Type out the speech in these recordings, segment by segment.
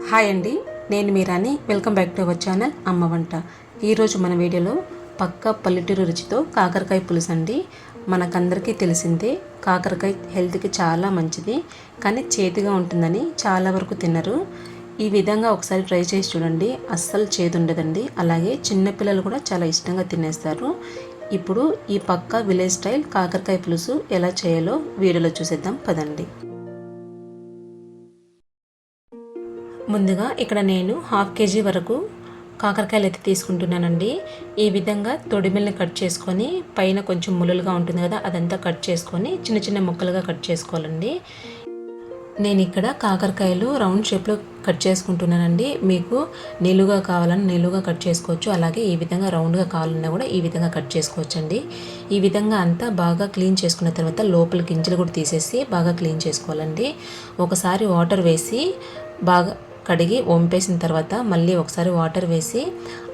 Hi అండి, నేను మీరాని. Welcome back to our channel Amma Vanta. ఈరోజు మన వీడియోలో పక్కా పల్లెటూరు రుచితో కాకరకాయ పులుసు అండి. మనకందరికీ తెలిసిందే కాకరకాయ హెల్త్కి చాలా మంచిది, కానీ చేదుగా ఉంటుందని చాలా వరకు తినరు. ఈ విధంగా ఒకసారి ట్రై చేసి చూడండి, అస్సలు చేదు ఉండదండి. అలాగే చిన్నపిల్లలు కూడా చాలా ఇష్టంగా తినేస్తారు. ఇప్పుడు ఈ పక్కా విలేజ్ స్టైల్ కాకరకాయ పులుసు ఎలా చేయాలో వీడియోలో చూసేద్దాం పదండి. ముందుగా ఇక్కడ నేను 1/2 kg వరకు కాకరకాయలు అయితే తీసుకుంటున్నానండి. ఈ విధంగా తొడిమిల్ని కట్ చేసుకొని పైన కొంచెం ముళ్ళులుగా ఉంటుంది కదా, అదంతా కట్ చేసుకొని చిన్న చిన్న ముక్కలుగా కట్ చేసుకోవాలండి. నేను ఇక్కడ కాకరకాయలు రౌండ్ షేప్లో కట్ చేసుకుంటున్నానండి. మీకు నిలువుగా కావాలని నిలువుగా కట్ చేసుకోవచ్చు, అలాగే ఈ విధంగా రౌండ్గా కావాలన్నా కూడా ఈ విధంగా కట్ చేసుకోవచ్చండి. ఈ విధంగా అంతా బాగా క్లీన్ చేసుకున్న తర్వాత లోపల గింజలు కూడా తీసేసి బాగా క్లీన్ చేసుకోవాలండి. ఒకసారి వాటర్ వేసి బాగా కడిగి వంపేసిన తర్వాత మళ్ళీ ఒకసారి వాటర్ వేసి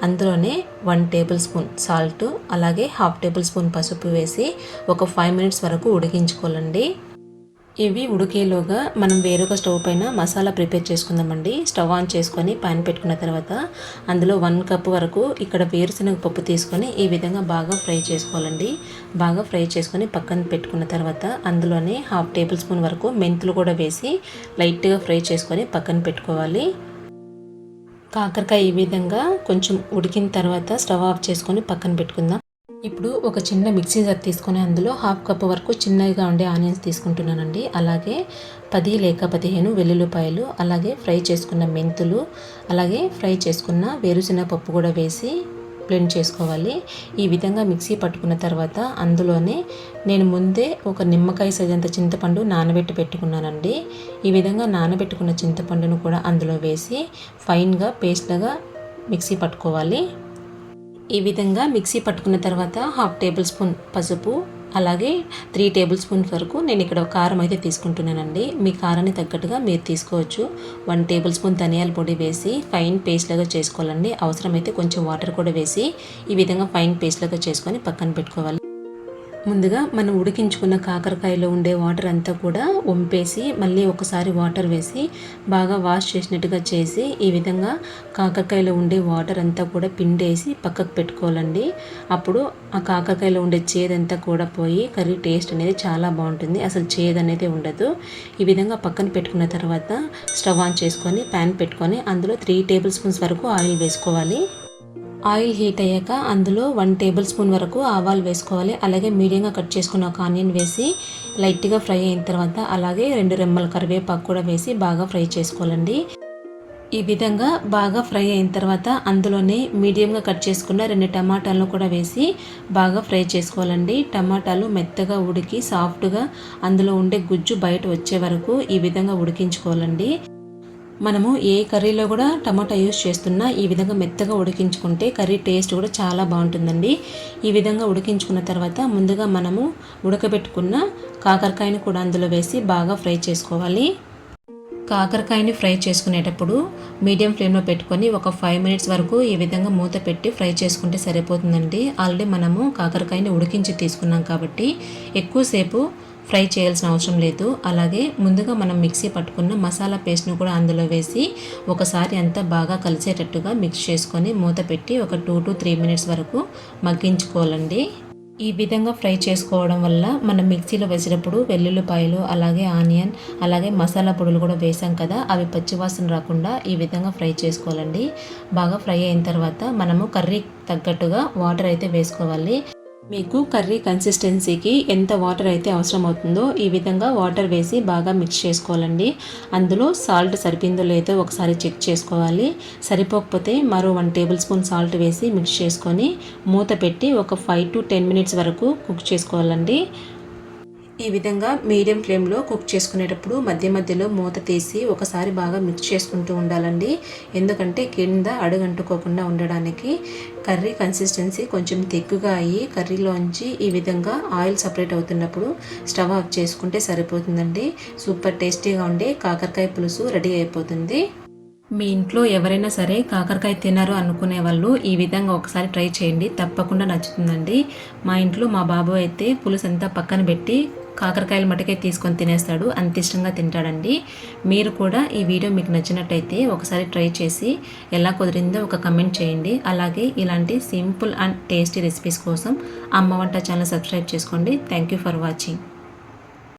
అందులోనే 1 టేబుల్ స్పూన్ సాల్ట్, అలాగే 1/2 టేబుల్ స్పూన్ పసుపు వేసి ఒక 5 మినిట్స్ వరకు ఉడికించుకోవాలండి. ఇవి ఉడికేలోగా మనం వేరొక స్టవ్ పైన మసాలా ప్రిపేర్ చేసుకుందామండి. స్టవ్ ఆన్ చేసుకొని పాన్ పెట్టుకున్న తర్వాత అందులో 1 కప్ వరకు ఇక్కడ వేరుశనగ పప్పు తీసుకొని ఈ విధంగా బాగా ఫ్రై చేసుకోవాలండి. బాగా ఫ్రై చేసుకొని పక్కన పెట్టుకున్న తర్వాత అందులోనే 1/2 టేబుల్ స్పూన్ వరకు మెంతులు కూడా వేసి లైట్గా ఫ్రై చేసుకొని పక్కన పెట్టుకోవాలి. కాకరకాయ ఈ విధంగా కొంచెం ఉడికిన తర్వాత స్టవ్ ఆఫ్ చేసుకొని పక్కన పెట్టుకుందాం. ఇప్పుడు ఒక చిన్న మిక్సీ జార్ తీసుకొని అందులో 1/2 కప్ వరకు చిన్నగా ఉండే ఆనియన్స్ తీసుకుంటున్నానండి. అలాగే 10 లేక 15 వెల్లుల్లిపాయలు, అలాగే ఫ్రై చేసుకున్న మెంతులు, అలాగే ఫ్రై చేసుకున్న వేరుశనగ పప్పు కూడా వేసి బ్లెండ్ చేసుకోవాలి. ఈ విధంగా మిక్సీ పట్టుకున్న తర్వాత అందులోనే నేను ముందే ఒక నిమ్మకాయ సైజంత చింతపండు నానబెట్టి పెట్టుకున్నానండి. ఈ విధంగా నానబెట్టుకున్న చింతపండును కూడా అందులో వేసి ఫైన్గా పేస్ట్గా మిక్సీ పట్టుకోవాలి. ఈ విధంగా మిక్సీ పట్టుకున్న తర్వాత 1/2 టేబుల్ స్పూన్ పసుపు, అలాగే 3 టేబుల్ స్పూన్స్ వరకు నేను ఇక్కడ కారం అయితే తీసుకుంటున్నానండి. మీ కారాన్ని తగ్గట్టుగా మీరు తీసుకోవచ్చు. 1 టేబుల్ స్పూన్ ధనియాల పొడి వేసి ఫైన్ పేస్ట్ లాగా చేసుకోవాలండి. అవసరమైతే కొంచెం వాటర్ కూడా వేసి ఈ విధంగా ఫైన్ పేస్ట్ లాగా చేసుకొని పక్కన పెట్టుకోవాలి. ముందుగా మనం ఉడికించుకున్న కాకరకాయలో ఉండే వాటర్ అంతా కూడా వంపేసి మళ్ళీ ఒకసారి వాటర్ వేసి బాగా వాష్ చేసినట్టుగా చేసి ఈ విధంగా కాకరకాయలో ఉండే వాటర్ అంతా కూడా పిండేసి పక్కకు పెట్టుకోవాలండి. అప్పుడు ఆ కాకరకాయలో ఉండే చేదంతా కూడా పోయి కర్రీ టేస్ట్ అనేది చాలా బాగుంటుంది, అసలు చేదు అనేది ఉండదు. ఈ విధంగా పక్కన పెట్టుకున్న తర్వాత స్టవ్ ఆన్ చేసుకొని ప్యాన్ పెట్టుకొని అందులో 3 టేబుల్ స్పూన్స్ వరకు ఆయిల్ వేసుకోవాలి. ఆయిల్ హీట్ అయ్యాక అందులో 1 టేబుల్ స్పూన్ వరకు ఆవాలు వేసుకోవాలి. అలాగే మీడియంగా కట్ చేసుకున్న ఒక ఆనియన్ వేసి లైట్గా ఫ్రై అయిన తర్వాత అలాగే 2 రెమ్మల కరివేపాకు కూడా వేసి బాగా ఫ్రై చేసుకోవాలండి. ఈ విధంగా బాగా ఫ్రై అయిన తర్వాత అందులోనే మీడియంగా కట్ చేసుకున్న 2 టమాటాలను కూడా వేసి బాగా ఫ్రై చేసుకోవాలండి. టమాటాలు మెత్తగా ఉడికి సాఫ్ట్గా అందులో ఉండే గుజ్జు బయట వచ్చే వరకు ఈ విధంగా ఉడికించుకోవాలండి. మనము ఏ కర్రీలో కూడా టమాటా యూస్ చేస్తున్నా ఈ విధంగా మెత్తగా ఉడికించుకుంటే కర్రీ టేస్ట్ కూడా చాలా బాగుంటుందండి. ఈ విధంగా ఉడికించుకున్న తర్వాత ముందుగా మనము ఉడకబెట్టుకున్న కాకరకాయని కూడా అందులో వేసి బాగా ఫ్రై చేసుకోవాలి. కాకరకాయని ఫ్రై చేసుకునేటప్పుడు మీడియం ఫ్లేమ్లో పెట్టుకొని ఒక 5 మినిట్స్ వరకు ఈ విధంగా మూత పెట్టి ఫ్రై చేసుకుంటే సరిపోతుందండి. ఆల్రెడీ మనము కాకరకాయని ఉడికించి తీసుకున్నాం కాబట్టి ఎక్కువసేపు ఫ్రై చేయాల్సిన అవసరం లేదు. అలాగే ముందుగా మనం మిక్సీ పట్టుకున్న మసాలా పేస్ట్ను కూడా అందులో వేసి ఒకసారి అంతా బాగా కలిసేటట్టుగా మిక్స్ చేసుకొని మూత పెట్టి ఒక 2 to 3 మినిట్స్ వరకు మగ్గించుకోవాలండి. ఈ విధంగా ఫ్రై చేసుకోవడం వల్ల మనం మిక్సీలో వేసేటప్పుడు వెల్లుల్లిపాయలు, అలాగే ఆనియన్, అలాగే మసాలా పొడులు కూడా వేసాం కదా, అవి పచ్చివాసన రాకుండా ఈ విధంగా ఫ్రై చేసుకోవాలండి. బాగా ఫ్రై అయిన తర్వాత మనము కర్రీ తగ్గట్టుగా వాటర్ అయితే వేసుకోవాలి. మీకు కర్రీ కన్సిస్టెన్సీకి ఎంత వాటర్ అయితే అవసరం అవుతుందో ఈ విధంగా వాటర్ వేసి బాగా మిక్స్ చేసుకోవాలండి. అందులో సాల్ట్ సరిపోయిందో లేదో ఒకసారి చెక్ చేసుకోవాలి. సరిపోకపోతే మరో 1 టేబుల్ స్పూన్ సాల్ట్ వేసి మిక్స్ చేసుకొని మూత పెట్టి ఒక 5 to 10 మినిట్స్ వరకు కుక్ చేసుకోవాలండి. ఈ విధంగా మీడియం ఫ్లేమ్లో కుక్ చేసుకునేటప్పుడు మధ్య మధ్యలో మూత తీసి ఒకసారి బాగా మిక్స్ చేసుకుంటూ ఉండాలండి. ఎందుకంటే కింద అడుగంటుకోకుండా ఉండడానికి. కర్రీ కన్సిస్టెన్సీ కొంచెం తిక్కుగా అయ్యి కర్రీలోంచి ఈ విధంగా ఆయిల్ సపరేట్ అవుతున్నప్పుడు స్టవ్ ఆఫ్ చేసుకుంటే సరిపోతుందండి. సూపర్ టేస్టీగా ఉండే కాకరకాయ పులుసు రెడీ అయిపోతుంది. మీ ఇంట్లో ఎవరైనా సరే కాకరకాయ తినరు అనుకునే వాళ్ళు ఈ విధంగా ఒకసారి ట్రై చేయండి, తప్పకుండా నచ్చుతుందండి. మా ఇంట్లో మా బాబు అయితే పులుసు అంతా పక్కన పెట్టి కాకరకాయలు మటుకే తీసుకొని తినేస్తాడు, అంత ఇష్టంగా తింటాడండి. మీరు కూడా ఈ వీడియో మీకు నచ్చినట్టయితే ఒకసారి ట్రై చేసి ఎలా కుదిరిందో ఒక కమెంట్ చేయండి. అలాగే ఇలాంటి సింపుల్ అండ్ టేస్టీ రెసిపీస్ కోసం అమ్మ వంట ఛానల్ సబ్స్క్రైబ్ చేసుకోండి. Thank you for watching.